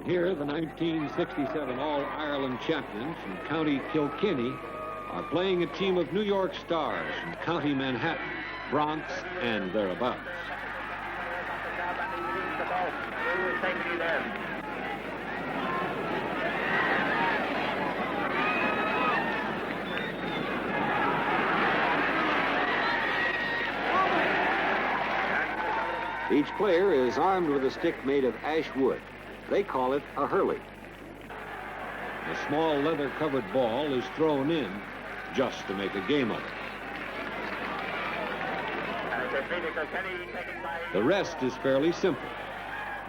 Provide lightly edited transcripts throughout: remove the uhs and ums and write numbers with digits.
here, the 1967 All-Ireland champions from County Kilkenny are playing a team of New York stars from County Manhattan, Bronx, and thereabouts. Each player is armed with a stick made of ash wood. They call it a hurling. A small leather-covered ball is thrown in just to make a game of it. The rest is fairly simple.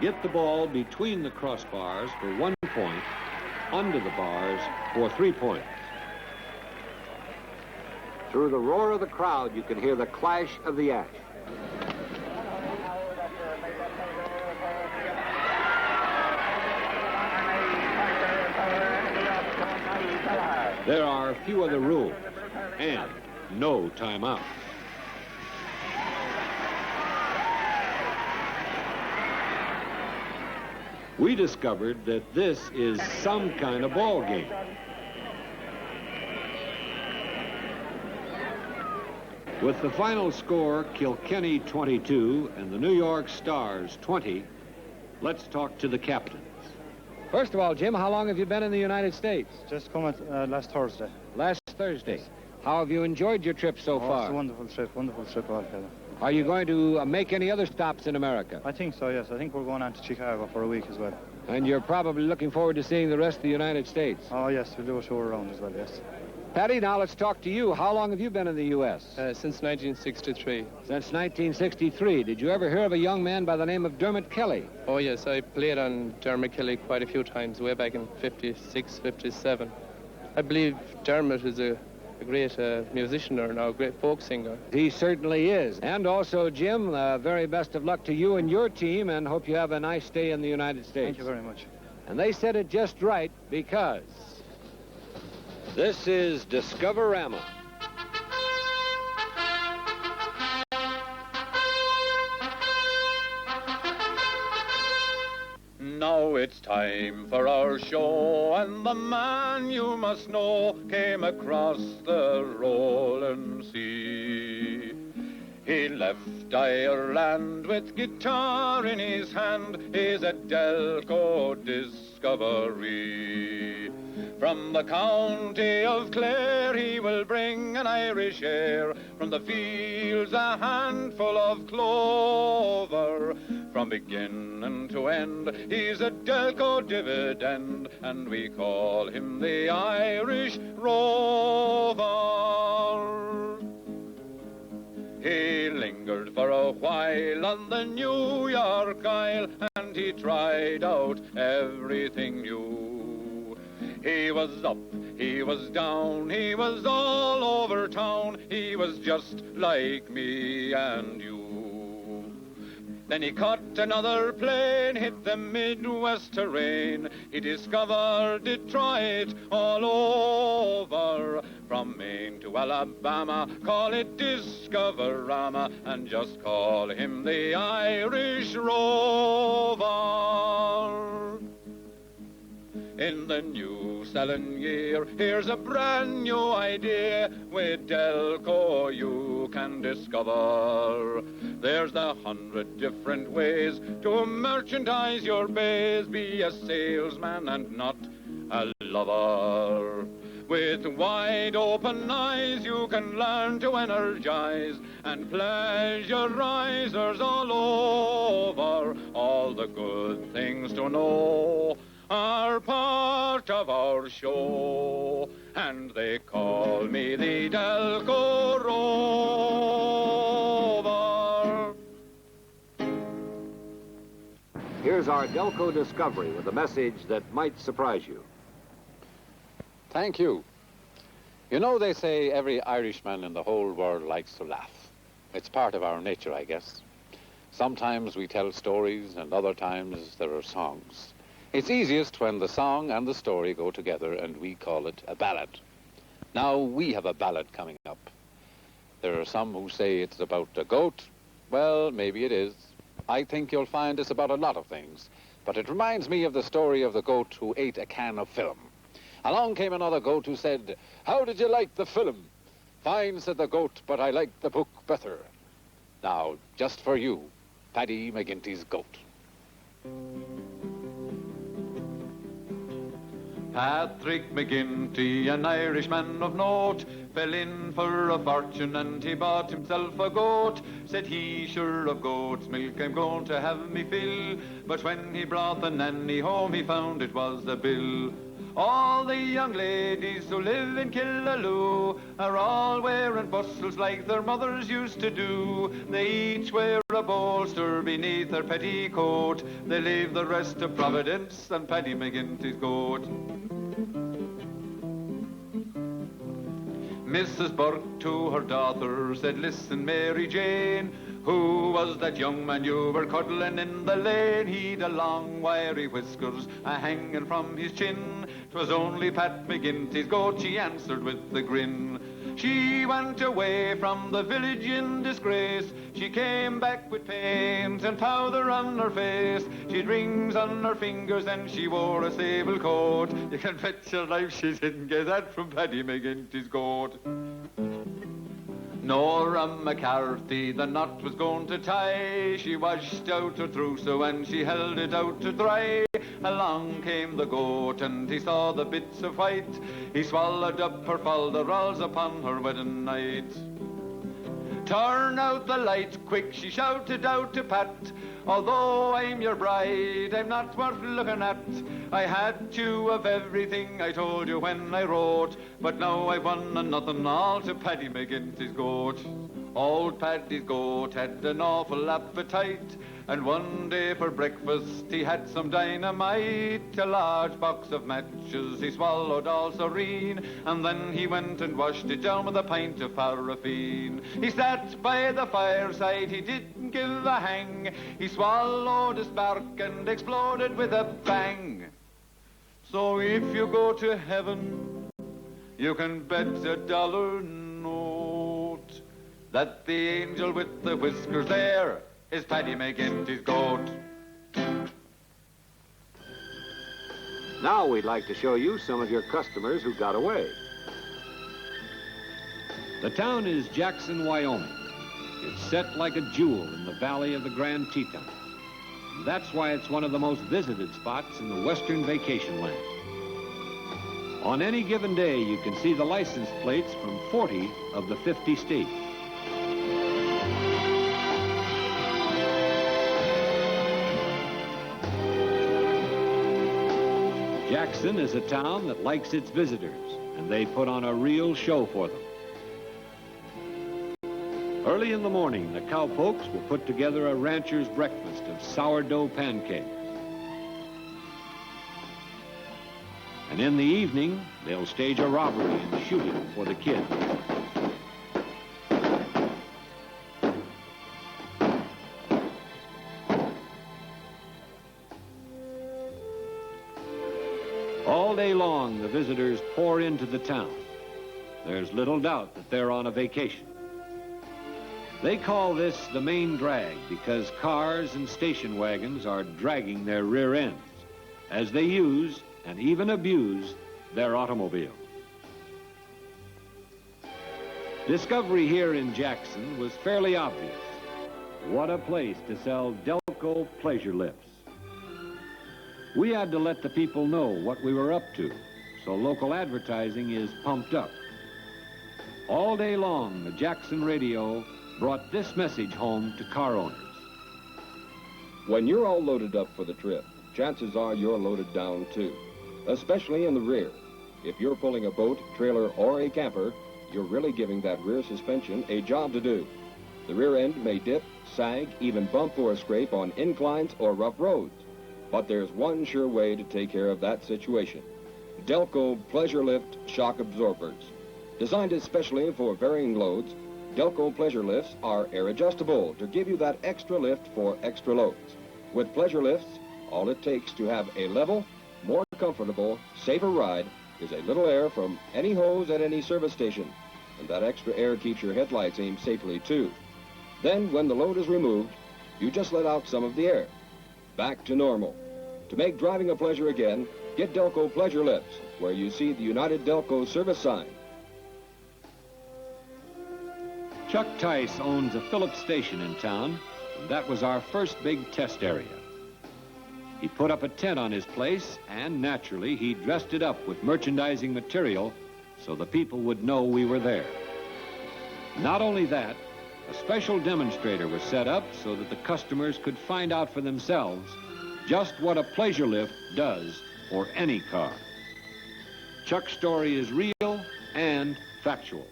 Get the ball between the crossbars for 1 point, under the bars for 3 points. Through the roar of the crowd, you can hear the clash of the ash. There are few other rules, and no timeout. We discovered that this is some kind of ball game. With the final score, Kilkenny 22 and the New York Stars 20, let's talk to the captains. First of all, Jim, how long have you been in the United States? Just come last Thursday. Last Thursday. Yes. How have you enjoyed your trip so far? It's a wonderful trip altogether. Are you going to make any other stops in America? I think so, yes. I think we're going on to Chicago for a week as well. And you're probably looking forward to seeing the rest of the United States? Oh, yes, we'll do a show around as well, yes. Paddy, now let's talk to you. How long have you been in the U.S.? Since 1963. Since 1963. Did you ever hear of a young man by the name of Dermot Kelly? Oh, yes. I played on Dermot Kelly quite a few times, way back in 56, 57. I believe Dermot is a great musician or now, a great folk singer. He certainly is. And also, Jim, very best of luck to you and your team, and hope you have a nice stay in the United States. Thank you very much. And they said it just right, because this is Discoverama. Now it's time for our show, and the man you must know came across the rolling sea. He left Ireland with guitar in his hand, he's a Delco discovery. From the county of Clare he will bring an Irish air, from the fields a handful of clover. From beginning to end he's a Delco dividend, and we call him the Irish Rover. He lingered for a while on the New York Isle, and he tried out everything new. He was up, he was down, he was all over town, he was just like me and you. Then he caught another plane, hit the Midwest terrain. He discovered Detroit all over. From Maine to Alabama, call it Discoverama, and just call him the Irish Rover. In the new selling year, here's a brand new idea. With Delco you can discover. There's 100 different ways to merchandise your bays. Be a salesman and not a lover. With wide open eyes you can learn to energize and pleasurizers all over. All the good things to know are part of our show, and they call me the Delco Rover. Here's our Delco discovery with a message that might surprise you. Thank you. You know, they say every Irishman in the whole world likes to laugh. It's part of our nature, I guess. Sometimes we tell stories, and other times there are songs. It's easiest when the song and the story go together, and we call it a ballad. Now, we have a ballad coming up. There are some who say it's about a goat. Well, maybe it is. I think you'll find it's about a lot of things. but it reminds me of the story of the goat who ate a can of film. Along came another goat who said, "How did you like the film?" "Fine," said the goat, "but I liked the book better." Now, just for you, Paddy McGinty's goat. Patrick McGinty, an Irishman of note, fell in for a fortune and he bought himself a goat. Said he, "Sure of goat's milk I'm going to have me fill." But when he brought the nanny home he found it was a bill. All the young ladies who live in Killaloo are all wearing bustles like their mothers used to do. They each wear a bolster beneath their petticoat. They leave the rest to Providence and Paddy McGinty's goat. Mrs. Burke to her daughter said, "Listen, Mary Jane, who was that young man you were cuddling in the lane? He'd a long wiry whiskers a-hanging from his chin." "'Twas only Pat McGinty's goat," she answered with a grin. She went away from the village in disgrace. She came back with paint and powder on her face. She'd rings on her fingers and she wore a sable coat. You can bet your life she didn't get that from Paddy McGinty's goat. Nora McCarthy, the knot was going to tie. She washed out her trousseau and she held it out to dry. Along came the goat and he saw the bits of white. He swallowed up her falderalls upon her wedding night. "Turn out the light quick," she shouted out to Pat. "Although I'm your bride, I'm not worth looking at. I had you of everything I told you when I wrote, but now I've won and nothing all to Paddy McGinty's goat." Old Paddy's goat had an awful appetite, and one day for breakfast he had some dynamite. A large box of matches he swallowed all serene, and then he went and washed it down with a pint of paraffin. He sat by the fireside, he didn't give a hang. He swallowed a spark and exploded with a bang. So if you go to heaven, you can bet $1 note that the angel with the whiskers there is Paddy McGinty's goat. Now we'd like to show you some of your customers who got away. The town is Jackson, Wyoming. It's set like a jewel in the valley of the Grand Tetons. That's why it's one of the most visited spots in the western vacation land. On any given day, you can see the license plates from 40 of the 50 states. Jackson is a town that likes its visitors, and they put on a real show for them. Early in the morning, the cowpokes will put together a rancher's breakfast of sourdough pancakes. And in the evening, they'll stage a robbery and shooting for the kids. All day long, the visitors pour into the town. There's little doubt that they're on a vacation. They call this the main drag because cars and station wagons are dragging their rear ends as they use and even abuse their automobile. Discovery here in Jackson was fairly obvious. What a place to sell Delco Pleasure Lifts. We had to let the people know what we were up to, so local advertising is pumped up. All day long, the Jackson radio brought this message home to car owners. When you're all loaded up for the trip, chances are you're loaded down too, especially in the rear. If you're pulling a boat, trailer, or a camper, you're really giving that rear suspension a job to do. The rear end may dip, sag, even bump or scrape on inclines or rough roads. But there's one sure way to take care of that situation. Delco Pleasure Lift shock absorbers. Designed especially for varying loads, Delco Pleasure Lifts are air adjustable to give you that extra lift for extra loads. With Pleasure Lifts, all it takes to have a level, more comfortable, safer ride is a little air from any hose at any service station. And that extra air keeps your headlights aimed safely too. Then when the load is removed, you just let out some of the air. Back to normal. To make driving a pleasure again, get Delco Pleasure Lifts, where you see the United Delco service sign. Chuck Tice owns a Phillips station in town, and that was our first big test area. He put up a tent on his place, and naturally, he dressed it up with merchandising material so the people would know we were there. Not only that, a special demonstrator was set up so that the customers could find out for themselves just what a pleasure lift does for any car. Chuck's story is real and factual.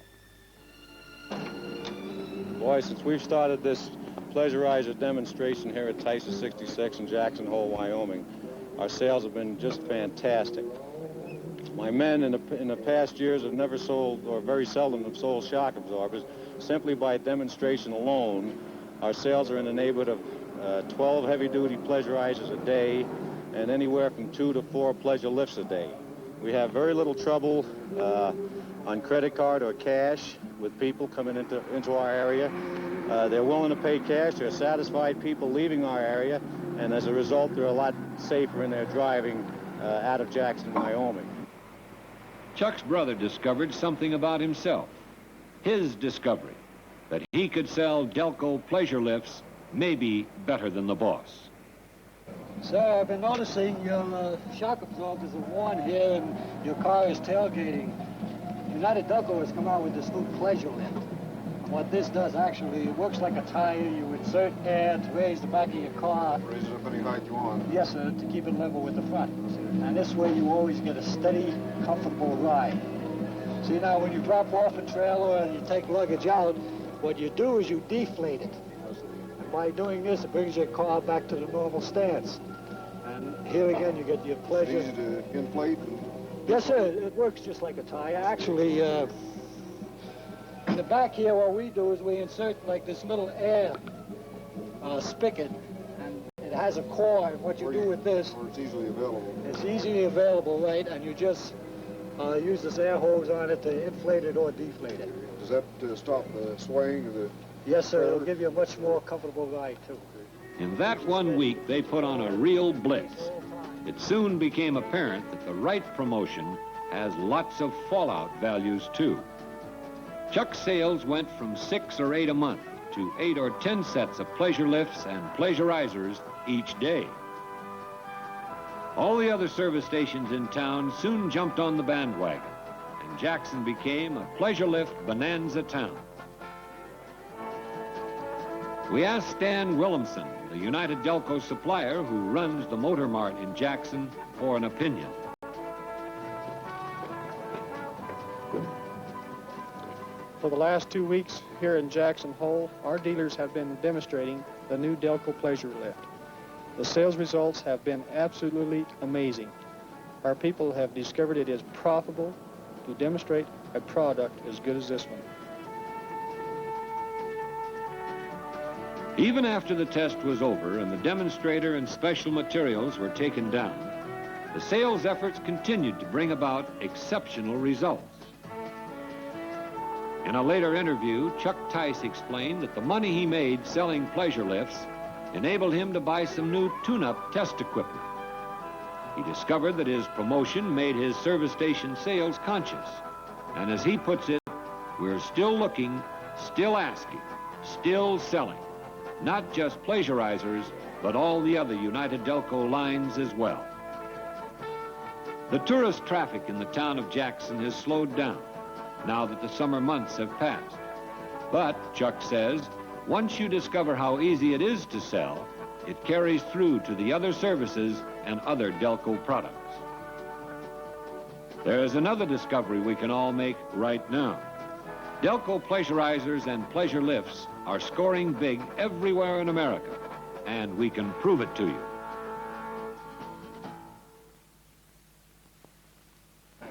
Boy, since we've started this pleasurizer demonstration here at Tice's 66 in Jackson Hole, Wyoming, our sales have been just fantastic. My men in the past years have never sold, or very seldom have sold, shock absorbers. Simply by demonstration alone, our sales are in the neighborhood of 12 heavy-duty pleasurizers a day and anywhere from 2 to 4 pleasure lifts a day. We have very little trouble on credit card or cash with people coming into our area. They're willing to pay cash. They're satisfied people leaving our area, and as a result, they're a lot safer in their driving out of Jackson, Wyoming. Chuck's brother discovered something about himself. His discovery, that he could sell Delco pleasure lifts maybe better than the boss. Sir, I've been noticing your shock absorbers are worn here and your car is tailgating. United Delco has come out with this new pleasure lift. And what this does actually, it works like a tire. You insert air to raise the back of your car. Raise it up any height you want. Yes, sir, to keep it level with the front. And this way you always get a steady, comfortable ride. See, now when you drop off a trailer and you take luggage out, what you do is you deflate it. And by doing this, it brings your car back to the normal stance. And here again, you get your pleasure. Easy to inflate? Yes, sir, it works just like a tire. Actually, in the back here, what we do is we insert like this little air spigot, and it has a core, and what you do with this... Or it's easily available. It's easily available, right, and you just use this air hose on it to inflate it or deflate it. Does that stop the swaying of the... Yes, sir, it'll give you a much more comfortable ride, too. In that 1 week, they put on a real blitz. It soon became apparent that the right promotion has lots of fallout values, too. Chuck's sales went from 6 or 8 a month to 8 or 10 sets of pleasure lifts and pleasurizers each day. All the other service stations in town soon jumped on the bandwagon, and Jackson became a pleasure lift bonanza town. We asked Stan Williamson, the United Delco supplier who runs the Motor Mart in Jackson, for an opinion. For the last 2 weeks here in Jackson Hole, our dealers have been demonstrating the new Delco Pleasure Lift. The sales results have been absolutely amazing. Our people have discovered it is profitable to demonstrate a product as good as this one. Even after the test was over and the demonstrator and special materials were taken down, the sales efforts continued to bring about exceptional results. In a later interview, Chuck Tice explained that the money he made selling pleasure lifts enabled him to buy some new tune-up test equipment. He discovered that his promotion made his service station sales conscious. And as he puts it, we're still looking, still asking, still selling. Not just pleasurizers, but all the other United Delco lines as well. The tourist traffic in the town of Jackson has slowed down now that the summer months have passed. But, Chuck says, once you discover how easy it is to sell, it carries through to the other services and other Delco products. There is another discovery we can all make right now. Delco pleasurizers and pleasure lifts are scoring big everywhere in America, and we can prove it to you.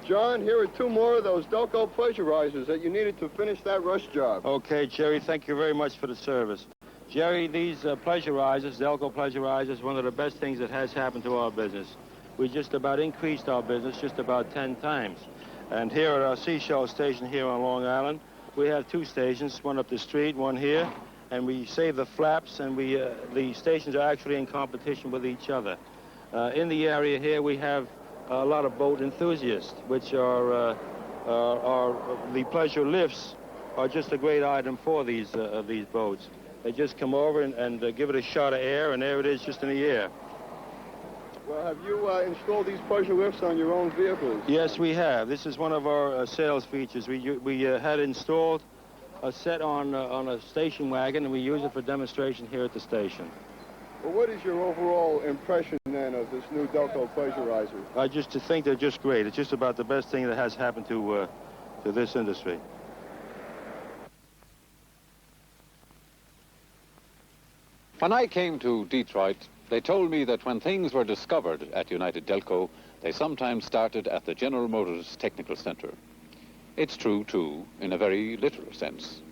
John, here are 2 more of those Delco pleasurizers that you needed to finish that rush job. Okay, Jerry, thank you very much for the service. Jerry, these pleasurizers, Delco pleasurizers, one of the best things that has happened to our business. We just about increased our business just about 10 times. And here at our seashell station here on Long Island, we have 2 stations, one up the street, one here, and we save the flaps, and the stations are actually in competition with each other. In the area here, we have a lot of boat enthusiasts, which are the pleasure lifts are just a great item for these boats. They just come over and give it a shot of air, and there it is just in the air. Well, have you installed these pleasure lifts on your own vehicles? Yes, we have. This is one of our sales features. We had installed a set on a station wagon, and we use it for demonstration here at the station. Well, what is your overall impression, then, of this new Delco Pleasurizer? I just think they're just great. It's just about the best thing that has happened to this industry. When I came to Detroit, they told me that when things were discovered at United Delco, they sometimes started at the General Motors Technical Center. It's true, too, in a very literal sense.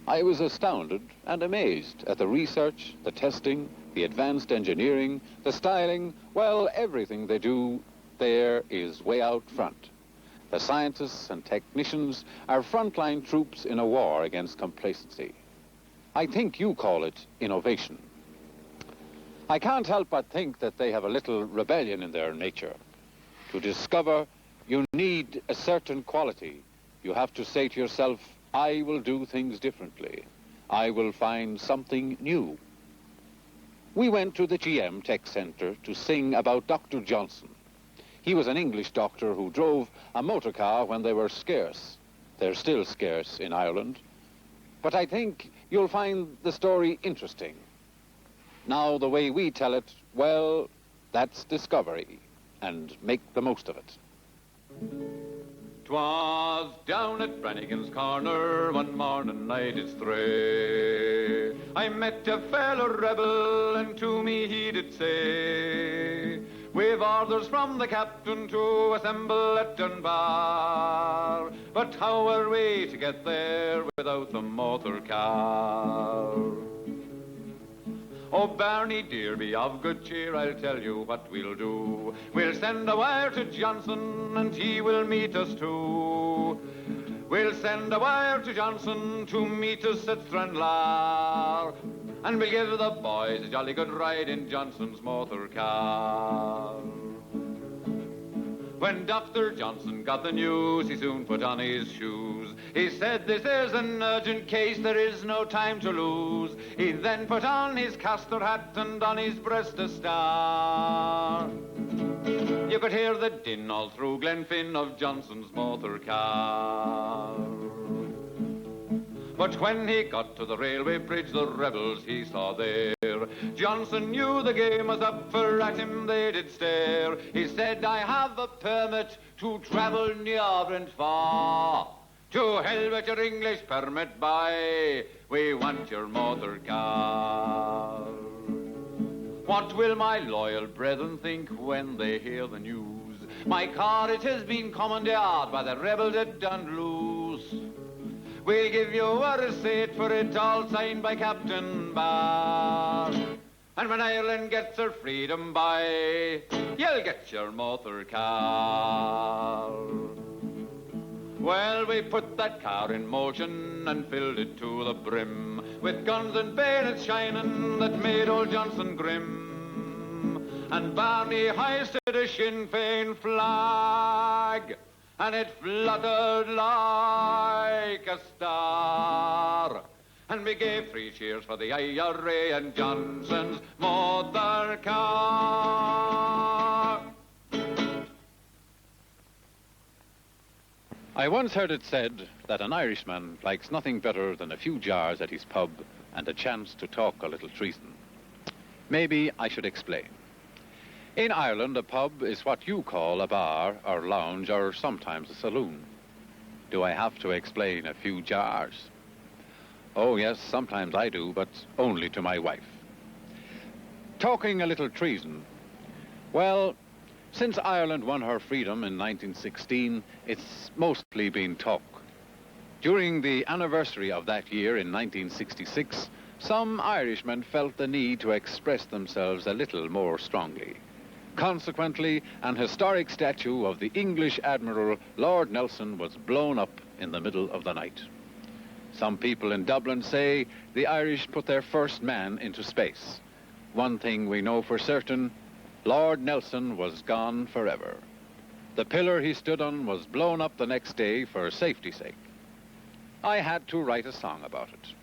I was astounded and amazed at the research, the testing, the advanced engineering, the styling, well, everything they do there is way out front. The scientists and technicians are frontline troops in a war against complacency. I think you call it innovation. I can't help but think that they have a little rebellion in their nature. To discover you need a certain quality, you have to say to yourself, I will do things differently. I will find something new. We went to the GM Tech Center to sing about Dr. Johnson. He was an English doctor who drove a motor car when they were scarce. They're still scarce in Ireland. But I think you'll find the story interesting. Now, the way we tell it, well, that's discovery, and make the most of it. 'Twas down at Brannigan's Corner one morning night it's stray. I met a fellow rebel, and to me he did say, we've orders from the captain to assemble at Dunbar, but how are we to get there without the motor car? Oh, Barney dear, be of good cheer, I'll tell you what we'll do. We'll send a wire to Johnson, and he will meet us too. We'll send a wire to Johnson to meet us at Stranraer, and we'll give the boys a jolly good ride in Johnson's motor car. When Dr. Johnson got the news, he soon put on his shoes. He said, this is an urgent case, there is no time to lose. He then put on his castor hat and on his breast a star. You could hear the din all through Glenfin of Johnson's motor car. But when he got to the railway bridge, the rebels he saw there, Johnson knew the game was up, for at him they did stare. He said, I have a permit to travel near and far. To hell with your English permit, boy, we want your motor car. What will my loyal brethren think when they hear the news? My car, it has been commandeered by the rebels at Dunluce. We'll give you a receipt for it, all signed by Captain Barr. And when Ireland gets her freedom, by you'll get your motor car. Well, we put that car in motion and filled it to the brim with guns and bayonets shining that made old Johnson grim. And Barney hoisted a Sinn Féin flag, and it fluttered like a star. And we gave 3 cheers for the IRA and Johnson's motor car. I once heard it said that an Irishman likes nothing better than a few jars at his pub and a chance to talk a little treason. Maybe I should explain. In Ireland, a pub is what you call a bar or lounge or sometimes a saloon. Do I have to explain a few jars? Oh, yes, sometimes I do, but only to my wife. Talking a little treason. Well, since Ireland won her freedom in 1916, it's mostly been talk. During the anniversary of that year in 1966, some Irishmen felt the need to express themselves a little more strongly. Consequently, an historic statue of the English Admiral Lord Nelson was blown up in the middle of the night. Some people in Dublin say the Irish put their first man into space. One thing we know for certain, Lord Nelson was gone forever. The pillar he stood on was blown up the next day for safety's sake. I had to write a song about it.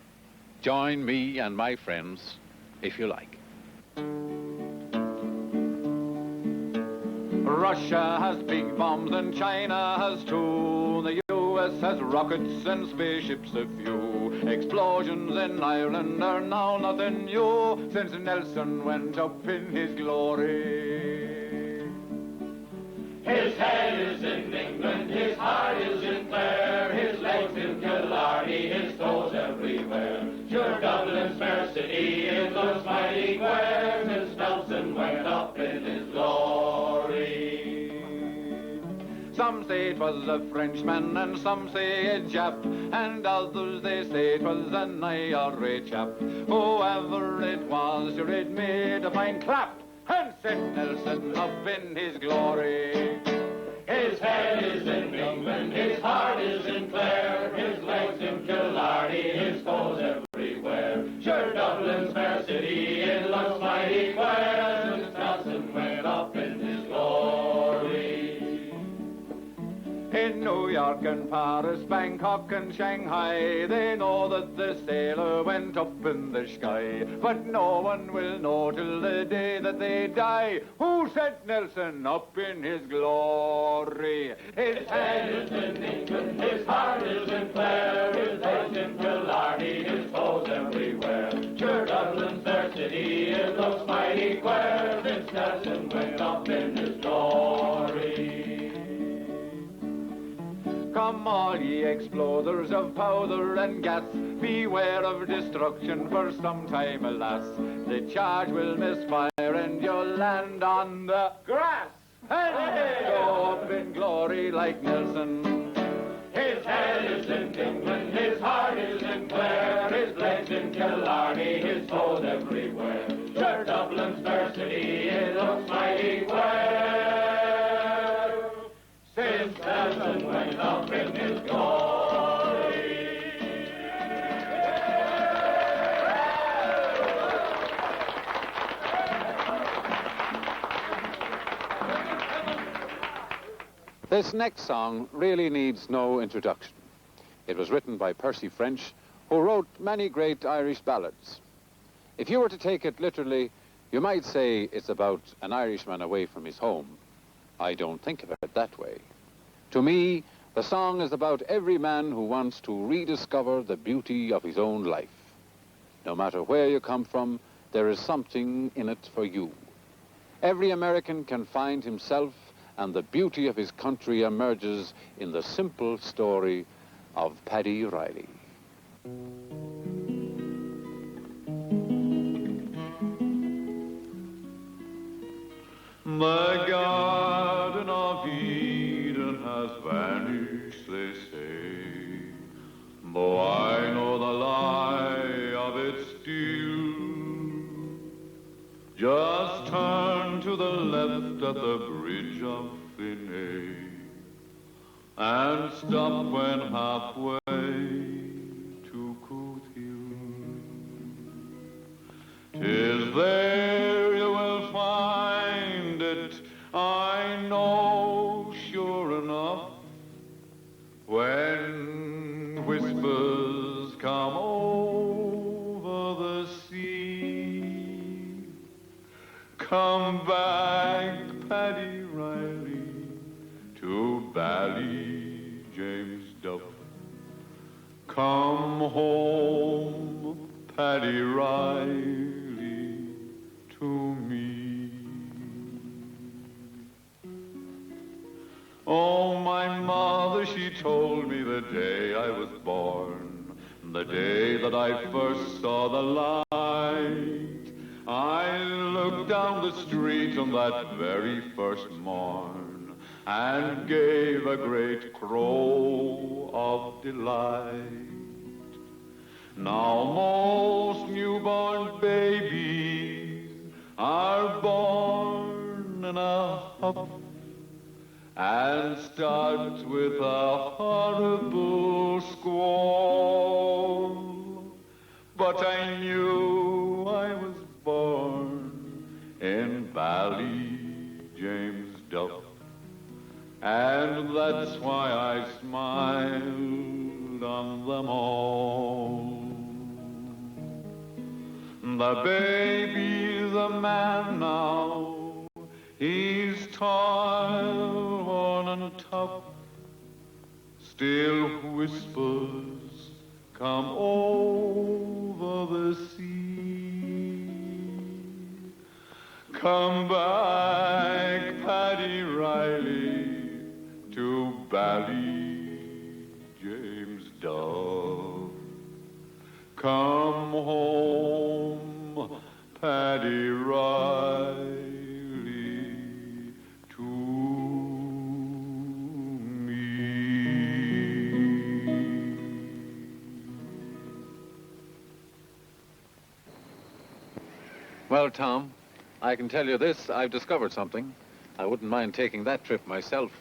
Join me and my friends, if you like. Russia has big bombs and China has two. The US has rockets and spaceships a few. Explosions in Ireland are now nothing new since Nelson went up in his glory. His head is in England, his heart is in Clare, his legs in Killarney, his toes everywhere. Sure Dublin's fair city, it looks mighty queer since Nelson went up in his glory. Some say it was a Frenchman and some say a Jap, and others they say it was an IRA chap. Whoever it was, sure it made a fine clap and sent Nelson up in his glory. His head is in England, his heart is in Clare, his legs in Killarney, his toes everywhere. Sure Dublin's fair city, it looks mighty queer since Nelson went up in his glory. In New York and Paris, Bangkok and Shanghai, they know that the sailor went up in the sky. But no one will know till the day that they die who sent Nelson up in his glory. His head is in England, his heart is in Clare, his legs in Killarney, his toes everywhere. Sure Dublin's fair city, it looks mighty queer since Nelson went up in his glory. Come all ye exploders of powder and gas, beware of destruction for some time, alas. The charge will misfire and you'll land on the grass and go up in glory like Nelson. His head is in England, his heart is in Clare, his legs in Killarney, his toes everywhere. Sure Dublin's fair city, it looks mighty queer since Nelson went up in his glory. This next song really needs no introduction. It was written by Percy French, who wrote many great Irish ballads. If you were to take it literally, you might say it's about an Irishman away from his home. I don't think of it that way. To me, the song is about every man who wants to rediscover the beauty of his own life. No matter where you come from, there is something in it for you. Every American can find himself, and the beauty of his country emerges in the simple story of Paddy Riley. The Garden of Eden has vanished, they say, though I know the lie of it still. Just turn to the left at the bridge of Finney and stop when halfway to Coot Hill. 'Tis there you will find it, I know sure enough, when whispers come over the sea. Come back, Paddy Riley, to Bally James Duff. Come home, Paddy Riley, to me. Oh, my mother, she told me the day I was born, the day that I first saw the light. I looked down the street on that very first morn and gave a great crow of delight. Now most newborn babies are born in a huff and start with a horrible squall. But I knew I was born in Bally and that's why I smiled on them all. The baby's a man now, he's tall, worn and tough, still whispers come over the sea. Come back, Paddy Riley, to Bally James Dove. Come home, Paddy Riley, to Well, Tom, I can tell you this, I've discovered something. I wouldn't mind taking that trip myself.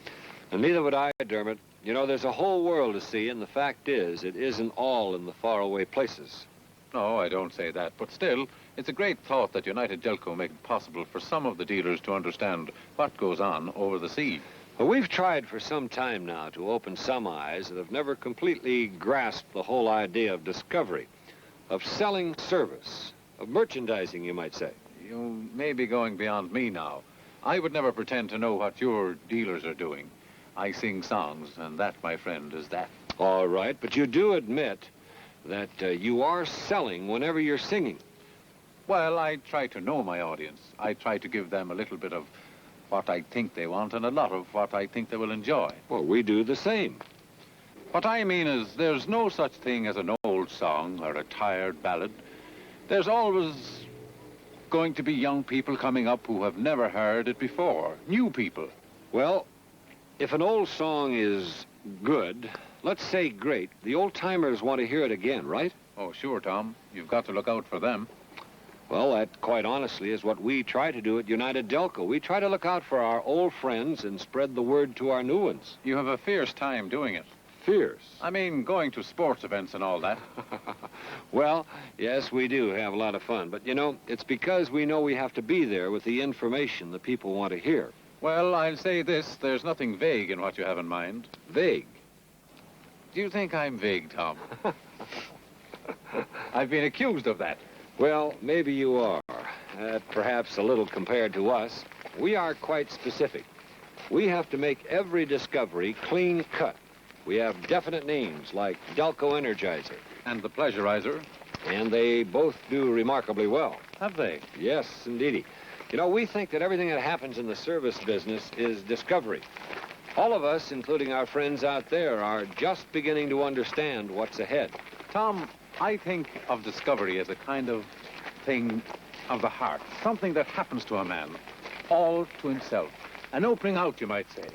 And neither would I, Dermot. You know, there's a whole world to see, and the fact is, it isn't all in the faraway places. No, I don't say that, but still, it's a great thought that United Delco make it possible for some of the dealers to understand what goes on over the sea. Well, we've tried for some time now to open some eyes that have never completely grasped the whole idea of discovery, of selling service, of merchandising, you might say. You may be going beyond me now. I would never pretend to know what your dealers are doing. I sing songs, and that, my friend, is that. All right, but you do admit that you are selling whenever you're singing. Well, I try to know my audience. I try to give them a little bit of what I think they want and a lot of what I think they will enjoy. Well, we do the same. What I mean is there's no such thing as an old song or a tired ballad. There's always going to be young people coming up who have never heard it before, new people. Well, if an old song is good, let's say great, the old-timers want to hear it again, right? Oh, sure, Tom. You've got to look out for them. Well, that, quite honestly, is what we try to do at United Delco. We try to look out for our old friends and spread the word to our new ones. You have a fierce time doing it. Fierce? I mean, going to sports events and all that. Well, yes, we do have a lot of fun. But, you know, it's because we know we have to be there with the information the people want to hear. Well, I'll say this. There's nothing vague in what you have in mind. Vague? Do you think I'm vague, Tom? I've been accused of that. Well, maybe you are. Perhaps a little compared to us. We are quite specific. We have to make every discovery clean cut. We have definite names like Delco Energizer. And the Pleasurizer. And they both do remarkably well. Have they? Yes, indeedy. You know, we think that everything that happens in the service business is discovery. All of us, including our friends out there, are just beginning to understand what's ahead. Tom, I think of discovery as a kind of thing of the heart. Something that happens to a man, all to himself. An opening out, you might say.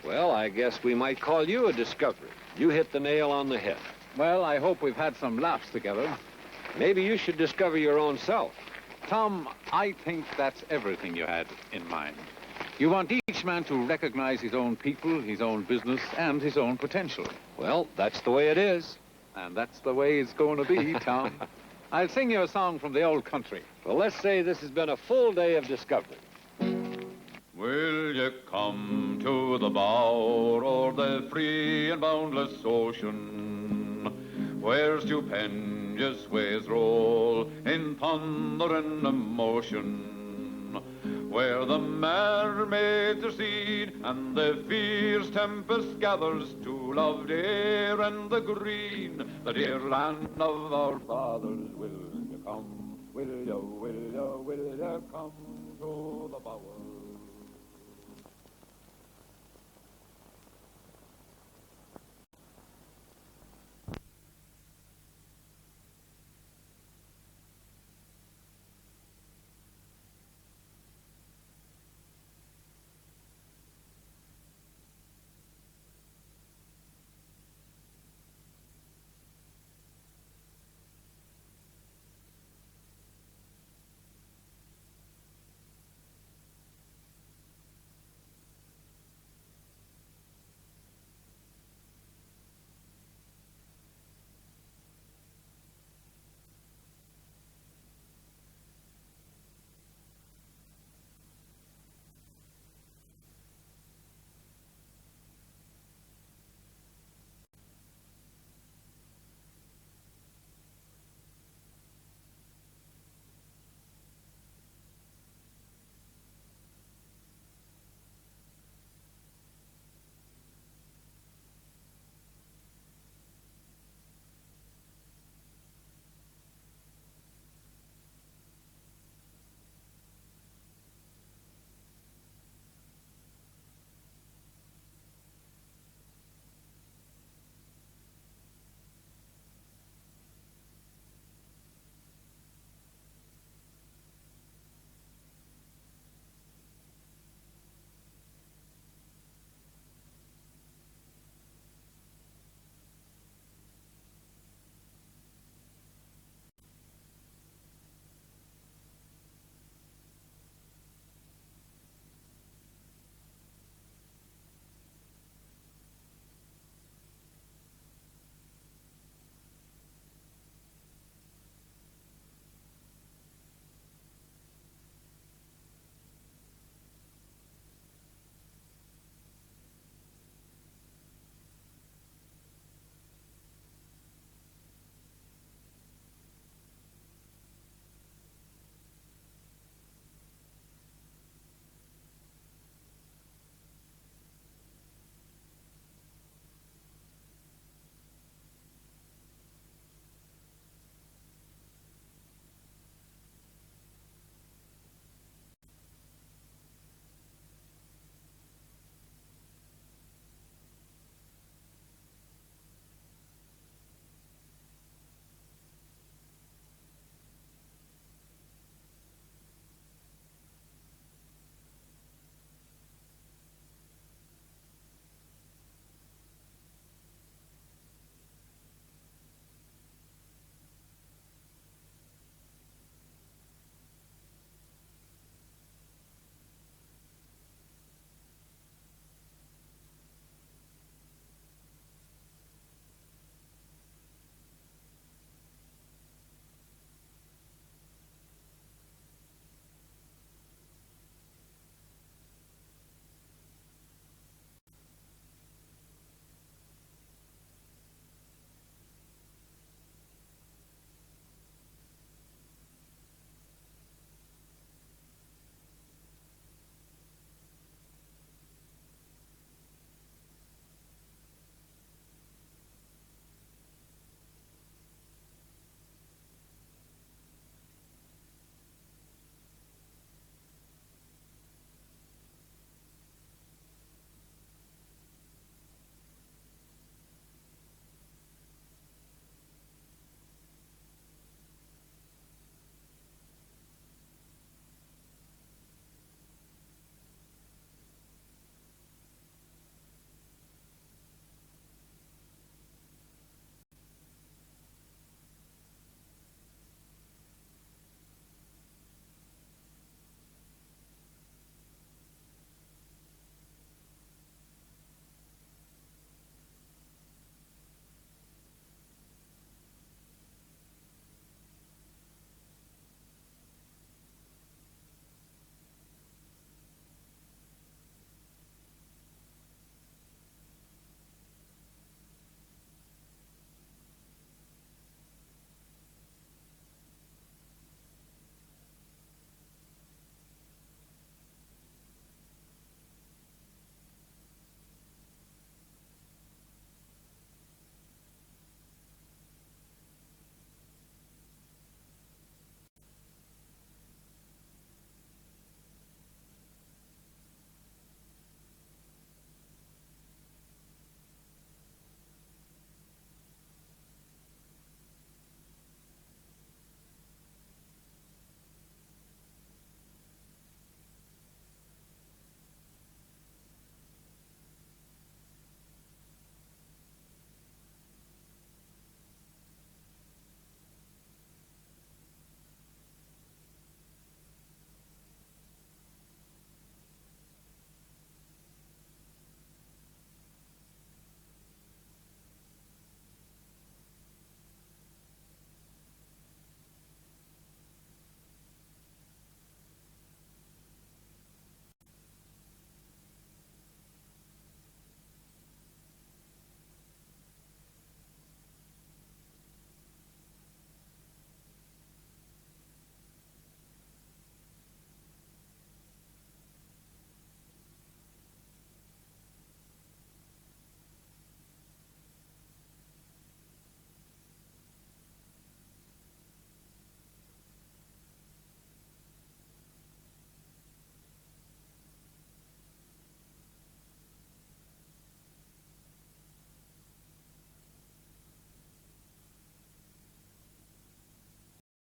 Well, I guess we might call you a discovery. You hit the nail on the head. Well, I hope we've had some laughs together. Maybe you should discover your own self. Tom, I think that's everything you had in mind. You want each man to recognize his own people, his own business, and his own potential. Well, that's the way it is. And that's the way it's going to be, Tom. I'll sing you a song from the old country. Well, let's say this has been a full day of discovery. Will you come to the bower or the free and boundless ocean, where stupendous waves roll in thunder and emotion, where the mermaids are seen and the fierce tempest gathers to loved air and the green, the dear land of our fathers? Will you come? Will you come to the bower?